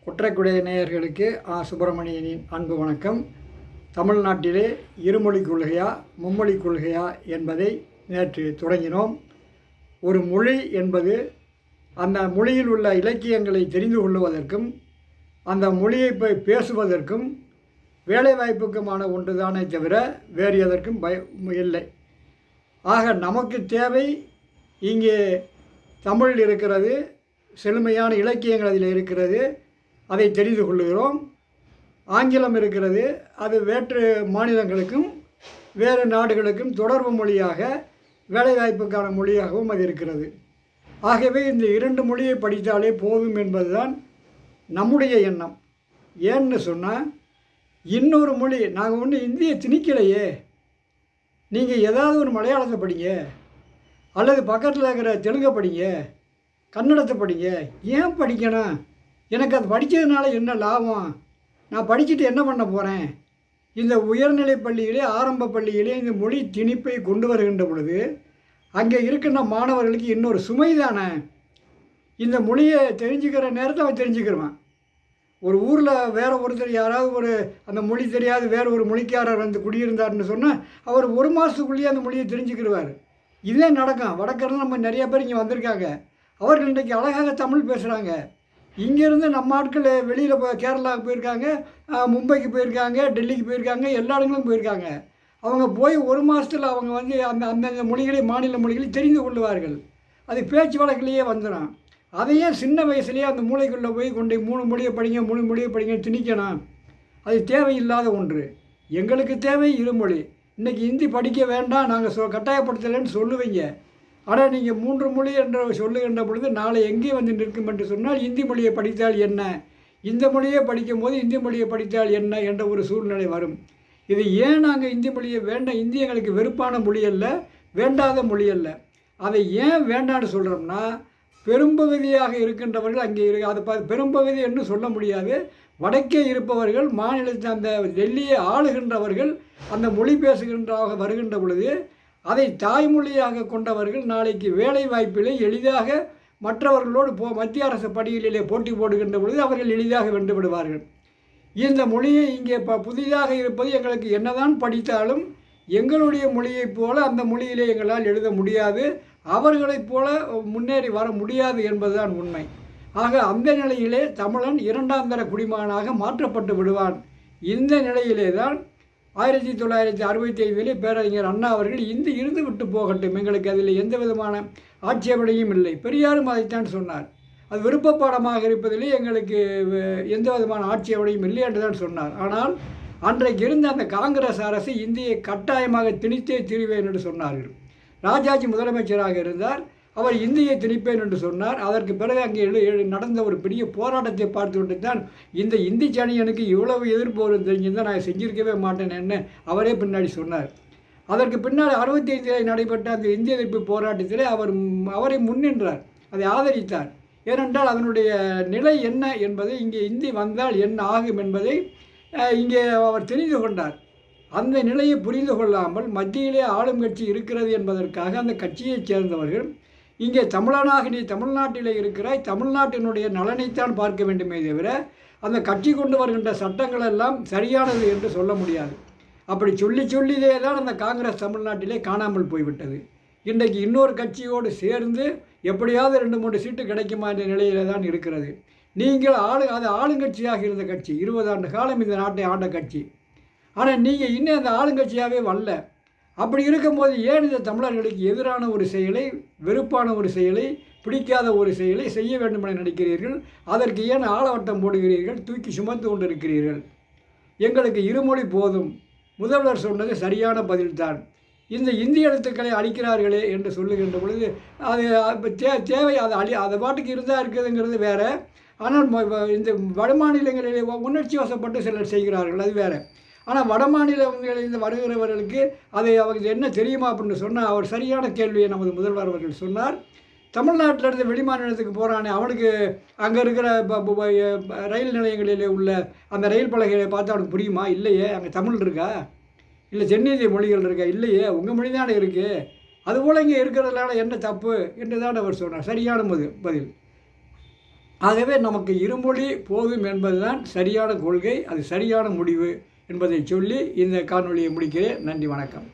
குற்றக்குடைய நேயர்களுக்கு சுப்பிரமணியனின் அன்பு வணக்கம். தமிழ்நாட்டிலே இருமொழி கொள்கையா மும்மொழி கொள்கையா என்பதை நேற்று தொடங்கினோம். ஒரு மொழி என்பது அந்த மொழியில் உள்ள இலக்கியங்களை தெரிந்து கொள்வதற்கும் அந்த மொழியை பேசுவதற்கும் வேலைவாய்ப்புக்குமான ஒன்றுதானே தவிர வேறு எதற்கும் இல்லை. ஆக நமக்கு தேவை இங்கே தமிழ் இருக்கிறது, செழுமையான இலக்கியங்கள் அதில் இருக்கிறது, அதை தெரிந்து கொள்ளுகிறோம். ஆங்கிலம் இருக்கிறது, அது வேற்று மாநிலங்களுக்கும் வேறு நாடுகளுக்கும் தொடர்பு மொழியாக வேலைவாய்ப்புக்கான மொழியாகவும் அது இருக்கிறது. ஆகவே இந்த 2 மொழியை படித்தாலே போதும் என்பதுதான் நம்முடைய எண்ணம். ஏன்னு சொன்னால், இன்னொரு மொழி நாங்கள் ஒன்றும் இந்தியை திணிக்கலையே. நீங்கள் ஏதாவது ஒரு மலையாளத்தை படிங்க, அல்லது பக்கத்தில் இருக்கிற தெலுங்கை படிங்க, கன்னடத்தை படிங்க. ஏன் படிக்கணும்? எனக்கு அது படித்ததுனால என்ன லாபம்? நான் படிச்சுட்டு என்ன பண்ண போகிறேன்? இந்த உயர்நிலை பள்ளியிலே ஆரம்ப பள்ளியிலே இந்த மொழி திணிப்பை கொண்டு வருகின்ற பொழுது அங்கே இருக்கின்ற மாணவர்களுக்கு இன்னொரு சுமை தானே. இந்த மொழியை தெரிஞ்சுக்கிற நேரத்தில் அவன் தெரிஞ்சுக்கிறவான். ஒரு ஊரில் வேறு ஒருத்தர் யாராவது அந்த மொழி தெரியாது வேறு ஒரு மொழிக்காரர் வந்து குடியிருந்தார்னு சொன்னால் அவர் 1 மாதத்துக்குள்ளேயே அந்த மொழியை தெரிஞ்சுக்கிடுவார். இதே நடக்கும். வடக்கரில் நம்ம நிறைய பேர் இங்கே வந்திருக்காங்க. அவர்கள் இன்றைக்கு அழகாக தமிழ் பேசுகிறாங்க. இங்கேருந்து நம்ம ஆட்கள் வெளியில் கேரளாவுக்கு போயிருக்காங்க, மும்பைக்கு போயிருக்காங்க, டெல்லிக்கு போயிருக்காங்க, எல்லா இடங்களும் போயிருக்காங்க. அவங்க போய் 1 மாதத்தில் அவங்க வந்து அந்தந்த மொழிகளை மாநில மொழிகளை தெரிந்து கொள்ளுவார்கள். அது பேச்சு வழக்கிலேயே வந்துடும். அதையே சின்ன வயசுலேயே அந்த மூளைக்குள்ளே போய் கொண்டு 3 மொழியை படிங்க 3 மொழியை படிங்க திணிக்கணும். அது தேவையில்லாத ஒன்று. எங்களுக்கு தேவை இருமொழி. இன்றைக்கி ஹிந்தி படிக்க வேண்டாம், நாங்கள் கட்டாயப்படுத்தலைன்னு சொல்லுவீங்க. ஆனால் நீங்கள் 3 மொழி என்று சொல்லுகின்ற பொழுது நாளை எங்கே வந்து நிற்கும் என்று சொன்னால், இந்தி மொழியை படித்தால் என்ன, இந்த மொழியை படிக்கும் போது இந்தி மொழியை படித்தால் என்ன என்ற ஒரு சூழ்நிலை வரும். இது ஏன் நாங்கள் இந்தி மொழியை வேண்டாம், இந்தி எங்களுக்கு வெறுப்பான மொழி அல்ல, வேண்டாத மொழி அல்ல. அதை ஏன் வேண்டான்னு சொல்கிறோம்னா, பெரும்பகுதியாக இருக்கின்றவர்கள் அங்கே அது பெரும்பகுதி என்று சொல்ல முடியாது. வடக்கே இருப்பவர்கள் மாநிலத்தில் அந்த டெல்லியை ஆளுகின்றவர்கள் அந்த மொழி பேசுகின்றாக வருகின்ற பொழுது அதை தாய்மொழியாக கொண்டவர்கள் நாளைக்கு வேலை வாய்ப்பிலே எளிதாக மற்றவர்களோடு மத்திய அரசு பணிகளிலே போட்டி போடுகின்ற பொழுது அவர்கள் எளிதாக வென்று விடுவார்கள். இந்த மொழியை இங்கே புதிதாக இருப்பது எங்களுக்கு என்னதான் படித்தாலும் எங்களுடைய மொழியைப் போல அந்த மொழியிலே எங்களால் எழுத முடியாது, அவர்களைப் போல முன்னேறி வர முடியாது என்பதுதான் உண்மை. ஆக அந்த நிலையிலே தமிழன் 2ஆம் தர குடிமகனாக மாற்றப்பட்டு விடுவான். இந்த நிலையிலே தான் 1965 பேரறிஞர் அண்ணா அவர்கள் இந்தி இருந்து விட்டு போகட்டும், எங்களுக்கு அதில் எந்த விதமான ஆட்சேபனையும் இல்லை. பெரியாரும் அதைத்தான் சொன்னார். அது விருப்ப பாடமாக இருப்பதிலே எங்களுக்கு எந்த விதமான ஆட்சேபனையும் இல்லை என்று தான் சொன்னார். ஆனால் அன்றைக்கு இருந்த அந்த காங்கிரஸ் அரசு இந்தியை கட்டாயமாக திணித்தே திரிவேன் என்று சொன்னார்கள். ராஜாஜி முதலமைச்சராக இருந்தார். அவர் இந்தியை திணிப்பேன் என்று சொன்னார். அதற்கு பிறகு அங்கே நடந்த ஒரு பெரிய போராட்டத்தை பார்த்துவிட்டு தான் இந்த இந்தி சனியனுக்கு இவ்வளவு எதிர்ப்பு வரும் தெரிஞ்சிருந்தால் நான் செஞ்சிருக்கவே மாட்டேன் என்ன அவரே பின்னாடி சொன்னார். அதற்கு பின்னால் 65 நடைபெற்ற அந்த இந்திய எதிர்ப்பு போராட்டத்திலே அவரை முன்னின்றார், அதை ஆதரித்தார். ஏனென்றால் அதனுடைய நிலை என்ன என்பதை, இங்கே இந்தி வந்தால் என்ன ஆகும் என்பதை இங்கே அவர் தெரிந்து கொண்டார். அந்த நிலையை புரிந்து கொள்ளாமல் மத்தியிலே ஆளும் கட்சி இருக்கிறது என்பதற்காக அந்த கட்சியைச் சேர்ந்தவர்கள் இங்கே தமிழனாக நீ தமிழ்நாட்டில் இருக்கிறாய், தமிழ்நாட்டினுடைய நலனைத்தான் பார்க்க வேண்டுமே தவிர அந்த கட்சி கொண்டு வருகின்ற சட்டங்கள் எல்லாம் சரியானது என்று சொல்ல முடியாது. அப்படி சொல்லியே தான் அந்த காங்கிரஸ் தமிழ்நாட்டிலே காணாமல் போய்விட்டது. இன்றைக்கு இன்னொரு கட்சியோடு சேர்ந்து எப்படியாவது 2-3 சீட்டு கிடைக்குமா என்ற நிலையில தான் இருக்கிறது. நீங்கள் அது ஆளுங்கட்சியாக இருந்த கட்சி, 20 ஆண்டு காலம் இந்த நாட்டை ஆண்ட கட்சி. ஆனால் நீங்கள் இன்னும் அந்த ஆளுங்கட்சியாகவே வரல. அப்படி இருக்கும்போது ஏன் இந்த தமிழர்களுக்கு எதிரான ஒரு செயலை, வெறுப்பான ஒரு செயலை, பிடிக்காத ஒரு செயலை செய்ய வேண்டும் என நினைக்கிறீர்கள்? அதற்கு ஏன் ஆளவட்டம் போடுகிறீர்கள், தூக்கி சுமந்து கொண்டு இருக்கிறீர்கள்? எங்களுக்கு இருமொழி போதும். முதல்வர் சொன்னது சரியான பதில்தான். இந்த இந்திய எழுத்துக்களை அழிக்கிறார்களே என்று சொல்லுகின்ற பொழுது அது தேவை, அது பாட்டுக்கு இருந்தால் இருக்குதுங்கிறது வேறு. ஆனால் இந்த வடமாநிலங்களிலே உணர்ச்சி வசப்பட்டு சிலர் செய்கிறார்கள், அது வேறு. ஆனால் வட மாநிலங்களிலிருந்து வருகிறவர்களுக்கு அதை அவருக்கு என்ன தெரியுமா அப்படின்னு சொன்னால், அவர் சரியான கேள்வியை நமது முதல்வர் அவர்கள் சொன்னார். தமிழ்நாட்டிலேருந்து வெளிமாநிலத்துக்கு போகிறானே அவனுக்கு அங்கே இருக்கிற ரயில் நிலையங்களிலே உள்ள அந்த ரயில் பலகைகளை பார்த்து அவனுக்கு புரியுமா? இல்லையே. அங்கே தமிழ் இருக்கா? இல்லை தென்னிந்திய மொழிகள் இருக்கா? இல்லையே. உங்கள் மொழி தானே இருக்குது. அதுபோல் இங்கே இருக்கிறதுனால என்ன தப்பு என்று தான் அவர் சொன்னார். சரியான பதில். ஆகவே நமக்கு இருமொழி போதும் என்பதுதான் சரியான கொள்கை, அது சரியான முடிவு என்பதை சொல்லி இந்த காணொளியை முடிக்கிறேன். நன்றி, வணக்கம்.